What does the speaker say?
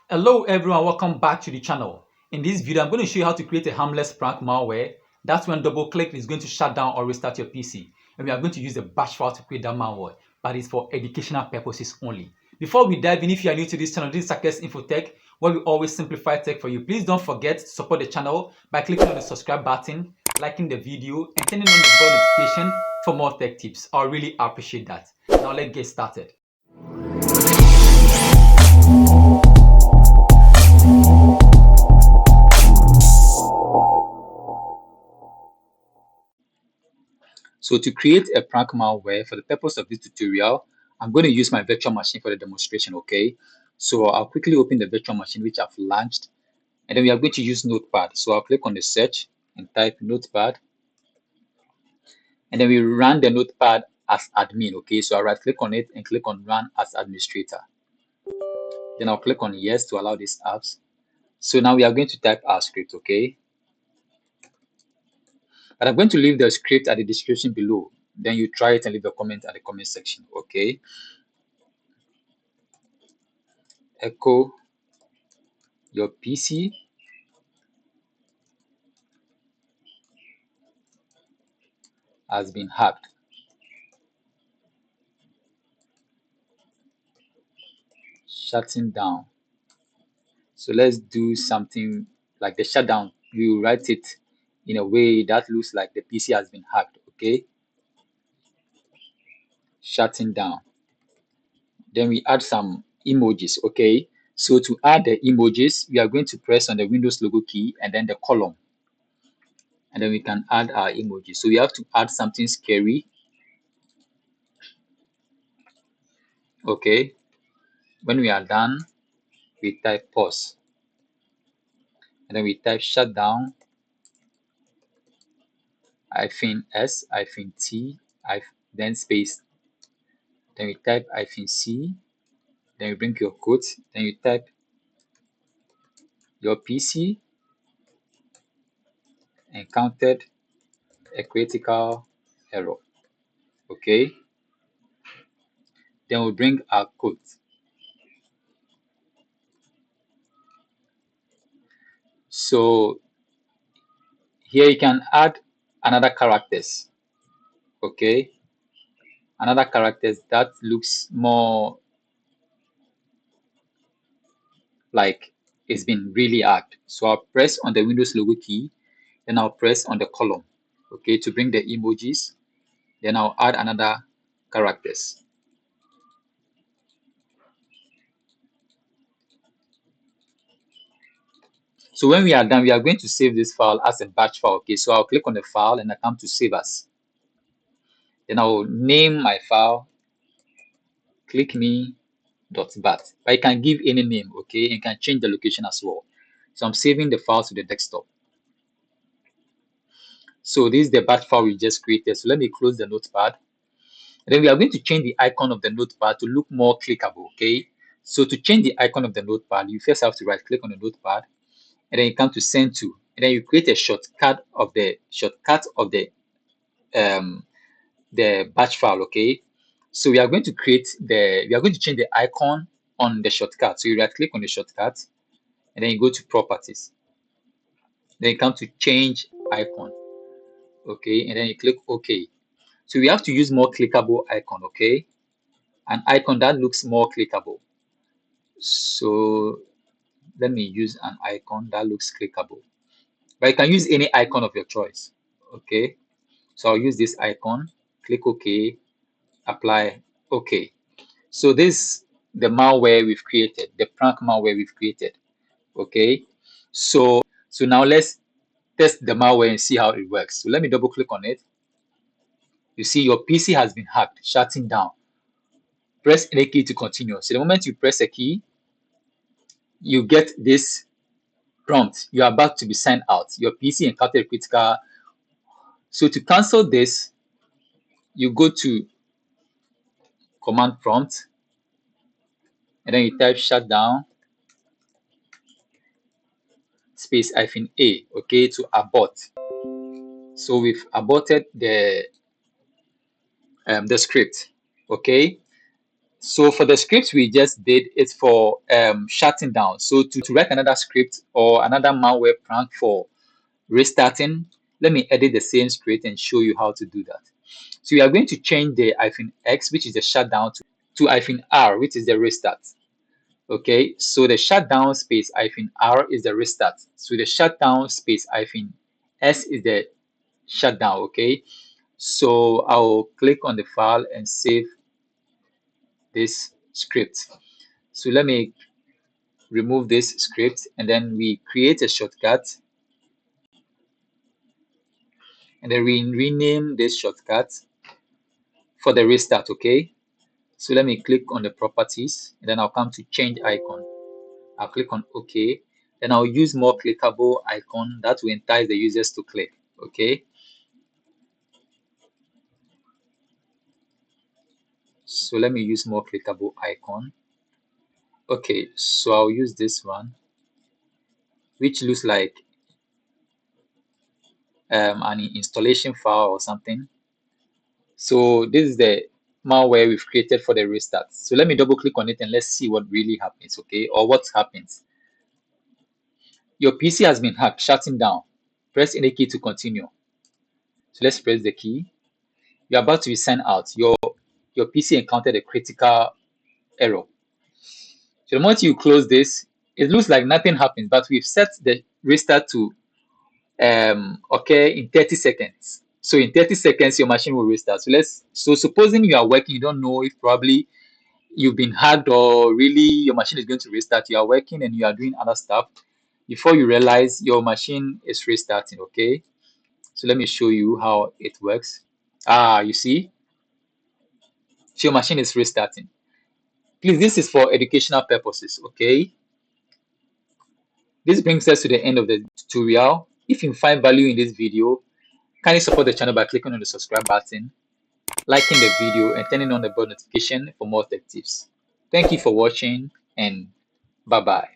Hello everyone, welcome back to the channel. In this video, I'm going to show you how to create a harmless prank malware. That's when double click is going to shut down or restart your PC. And we are going to use the bash file to create that malware, but it's for educational purposes only. Before we dive in, if you are new to this channel, this is Success Infotech, where we always simplify tech for you. Please don't forget to support the channel by clicking on the subscribe button, liking the video, and turning on the bell notification for more tech tips. I really appreciate that. Now let's get started. So to create a prank malware, for the purpose of this tutorial, I'm going to use my virtual machine for the demonstration, okay? So I'll quickly open the virtual machine which I've launched, and then we are going to use Notepad. So I'll click on the search and type Notepad, and then we run the Notepad as admin, okay? So I'll right click on it and click on Run as Administrator. Then I'll click on Yes to allow these apps. So now we are going to type our script, okay? But I'm going to leave the script at the description below. Then you try it and leave a comment at the comment section, okay? Echo your PC has been hacked. Shutting down. So let's do something like the shutdown. You write it in a way that looks like the PC has been hacked, okay? Shutting down. Then we add some emojis, okay? So to add the emojis, we are going to press on the Windows logo key and then the column. And then we can add our emojis. So we have to add something scary, okay? When we are done, we type pause. And then we type shutdown -s -t then space, then we type -c, then you bring your quote, then you type your PC encountered a critical error, okay? Then we bring our quote. So here you can add another characters, okay? Another characters that looks more like it's been really hacked. So I'll press on the Windows logo key, then I'll press on the column, okay, to bring the emojis. Then I'll add another characters. So when we are done, we are going to save this file as a batch file, okay? So I'll click on the file and I come to save as. Then I will name my file clickme.bat. But I can give any name, okay? And can change the location as well. So I'm saving the file to the desktop. So this is the batch file we just created. So let me close the notepad. And then we are going to change the icon of the notepad to look more clickable, okay? So to change the icon of the notepad, you first have to right click on the notepad, and then you come to send to, and then you create a shortcut of the batch file, okay? So we are going to change the icon on the shortcut. So you right click on the shortcut, and then you go to properties. Then you come to change icon, okay? And then you click OK. So we have to use more clickable icon, okay? An icon that looks more clickable. So let me use an icon that looks clickable. But you can use any icon of your choice, okay? So I'll use this icon, click OK, apply OK. So this the malware we've created, the prank malware we've created, okay? So now let's test the malware and see how it works. So let me double click on it. You see your PC has been hacked, shutting down. Press any key to continue. So the moment you press a key, you get this prompt. You are about to be signed out. Your PC encountered critical. So to cancel this, you go to command prompt, and then you type shutdown space -a, okay, to abort. So we've aborted the script, okay? So for the script we just did, it's for shutting down. So to write another script or another malware prank for restarting, let me edit the same script and show you how to do that. So we are going to change the -x, which is the shutdown, to -r, which is the restart. Okay, so the shutdown space -r is the restart. So the shutdown space -s is the shutdown. Okay, so I'll click on the file and save this script. So let me remove this script, and then we create a shortcut, and then we rename this shortcut for the restart. Okay, so let me click on the properties, and then I'll come to change icon. I'll click on OK. Then I'll use more clickable icon that will entice the users to click. Okay, so let me use more clickable icon. Okay, so I'll use this one, which looks like an installation file or something. So this is the malware we've created for the restart. So let me double click on it and let's see what really happens, okay, or what happens. Your PC has been hacked, shutting down. Press any key to continue. So let's press the key. You're about to be sent out. Your PC encountered a critical error. So the moment you close this, it looks like nothing happens, but we've set the restart to occur in 30 seconds. So in 30 seconds, your machine will restart. So supposing you are working, you don't know if probably you've been hacked or really your machine is going to restart. You are working and you are doing other stuff. Before you realize your machine is restarting, okay? So let me show you how it works. You see, so your machine is restarting. Please, this is for educational purposes, okay? This brings us to the end of the tutorial. If you find value in this video, kindly support the channel by clicking on the subscribe button, liking the video, and turning on the bell notification for more tech tips. Thank you for watching, and bye-bye.